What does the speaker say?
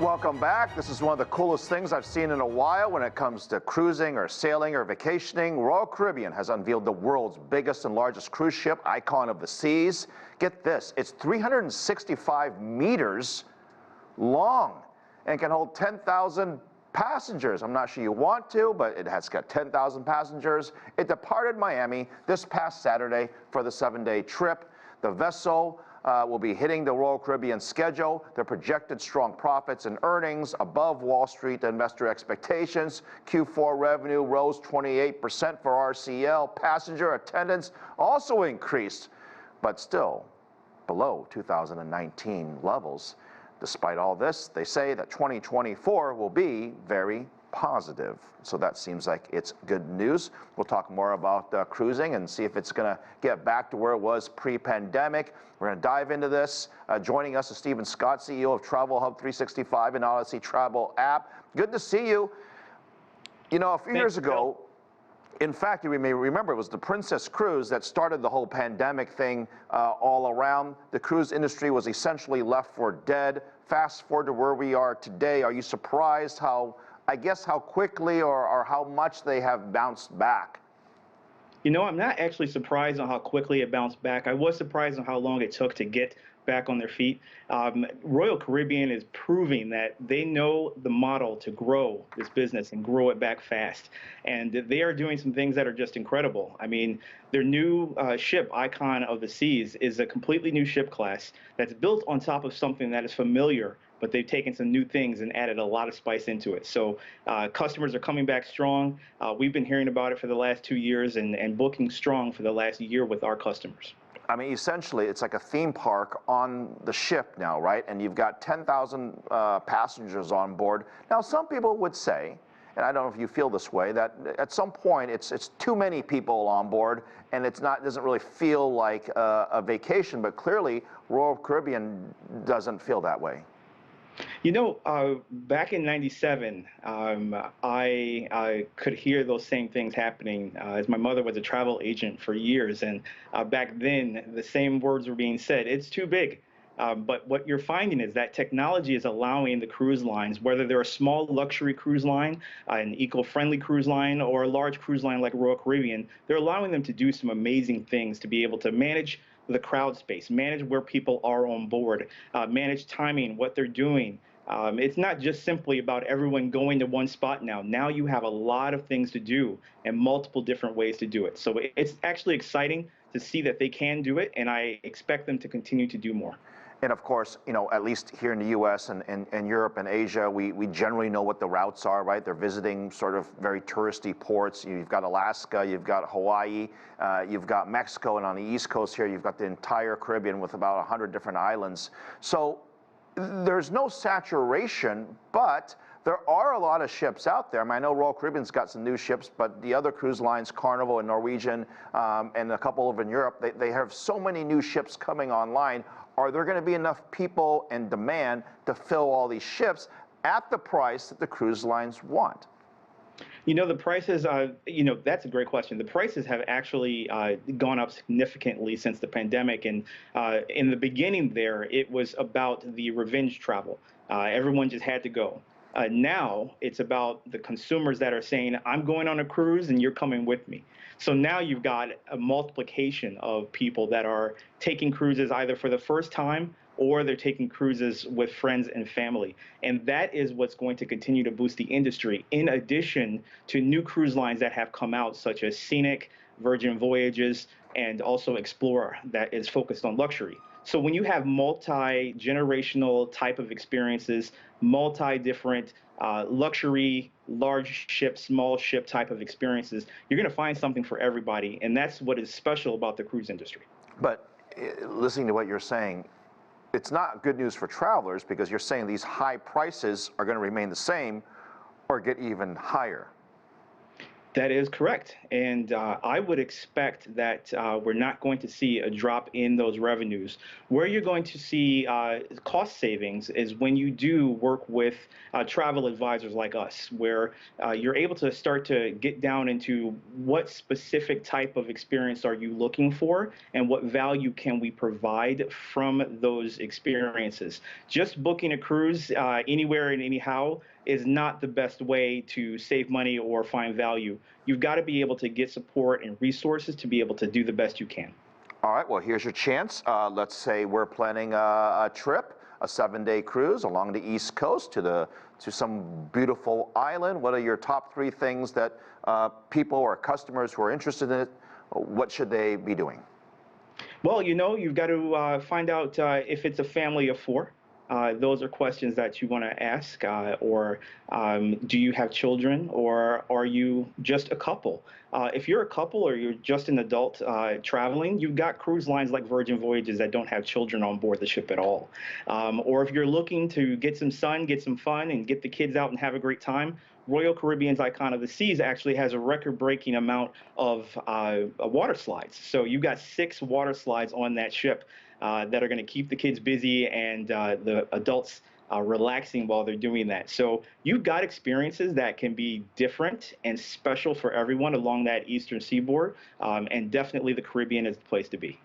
Welcome back. This is one of the coolest things I've seen in a while when it comes to cruising or sailing or vacationing. Royal Caribbean has unveiled the world's biggest and largest cruise ship, Icon of the Seas. Get this, it's 365 meters long and can hold 10,000 passengers. I'm not sure you want to, but it has got 10,000 passengers. It departed Miami this past Saturday for the 7-day trip. The vessel will be hitting the Royal Caribbean schedule. The projected strong profits and earnings above Wall Street investor expectations. Q4 revenue rose 28% for RCL. Passenger attendance also increased, but still below 2019 levels. Despite all this, they say that 2024 will be very positive. So that seems like it's good news. We'll talk more about cruising and see if it's going to get back to where it was pre-pandemic. We're going to dive into this. Joining us is Stephen Scott, CEO of Travel Hub 365 and Odyssey Travel app. Good to see you. You know, a few years ago, in fact, you may remember it was the Princess Cruise that started the whole pandemic thing all around. The cruise industry was essentially left for dead. Fast forward to where we are today. Are you surprised how quickly or how much they have bounced back? You know, I'm not actually surprised on how quickly it bounced back. I was surprised on how long it took to get back on their feet. Royal Caribbean is proving that they know the model to grow this business and grow it back fast. And they are doing some things that are just incredible. I mean, their new ship, Icon of the Seas, is a completely new ship class that's built on top of something that is familiar, but they've taken some new things and added a lot of spice into it. So customers are coming back strong. We've been hearing about it for the last 2 years and booking strong for the last year with our customers. I mean, essentially, it's like a theme park on the ship now, right? And you've got 10,000 passengers on board. Now, some people would say, and I don't know if you feel this way, that at some point it's too many people on board, and doesn't really feel like a vacation. But clearly, Royal Caribbean doesn't feel that way. You know, back in '97, I could hear those same things happening as my mother was a travel agent for years. And back then, the same words were being said. It's too big. But what you're finding is that technology is allowing the cruise lines, whether they're a small luxury cruise line, an eco-friendly cruise line, or a large cruise line like Royal Caribbean, they're allowing them to do some amazing things to be able to manage the crowd space, manage where people are on board, manage timing, what they're doing. It's not just simply about everyone going to one spot now. Now you have a lot of things to do and multiple different ways to do it. So it's actually exciting to see that they can do it, and I expect them to continue to do more. And of course, you know, at least here in the U.S. and Europe and Asia, we generally know what the routes are, right? They're visiting sort of very touristy ports. You've got Alaska, you've got Hawaii, you've got Mexico, and on the East Coast here, you've got the entire Caribbean with about 100 different islands. So there's no saturation, but there are a lot of ships out there. I mean, I know Royal Caribbean's got some new ships, but the other cruise lines, Carnival and Norwegian, and a couple over in Europe, they have so many new ships coming online. Are there going to be enough people and demand to fill all these ships at the price that the cruise lines want? You know, the prices, you know, that's a great question. The prices have actually gone up significantly since the pandemic. And in the beginning there, it was about the revenge travel. Everyone just had to go. Now it's about the consumers that are saying, I'm going on a cruise and you're coming with me. So now you've got a multiplication of people that are taking cruises either for the first time or they're taking cruises with friends and family. And that is what's going to continue to boost the industry, in addition to new cruise lines that have come out, such as Scenic, Virgin Voyages, and also Explorer, that is focused on luxury. So when you have multi-generational type of experiences, multi-different luxury, large ship, small ship type of experiences, you're going to find something for everybody. And that's what is special about the cruise industry. But listening to what you're saying, it's not good news for travelers, because you're saying these high prices are going to remain the same or get even higher. That is correct. And I would expect that we're not going to see a drop in those revenues. Where you're going to see cost savings is when you do work with travel advisors like us, where you're able to start to get down into what specific type of experience are you looking for and what value can we provide from those experiences. Just booking a cruise anywhere and anyhow is not the best way to save money or find value. You've got to be able to get support and resources to be able to do the best you can. All right, well, here's your chance. Let's say we're planning a trip, a 7-day cruise along the East Coast to some beautiful island. What are your top 3 things that people or customers who are interested in it, what should they be doing? Well, you've got to find out if it's a family of 4. Those are questions that you want to ask, or do you have children, or are you just a couple? If you're a couple or you're just an adult traveling, you've got cruise lines like Virgin Voyages that don't have children on board the ship at all. Or if you're looking to get some sun, get some fun, and get the kids out and have a great time, Royal Caribbean's Icon of the Seas actually has a record-breaking amount of water slides. So you've got 6 water slides on that ship that are going to keep the kids busy and the adults relaxing while they're doing that. So you've got experiences that can be different and special for everyone along that eastern seaboard, and definitely the Caribbean is the place to be.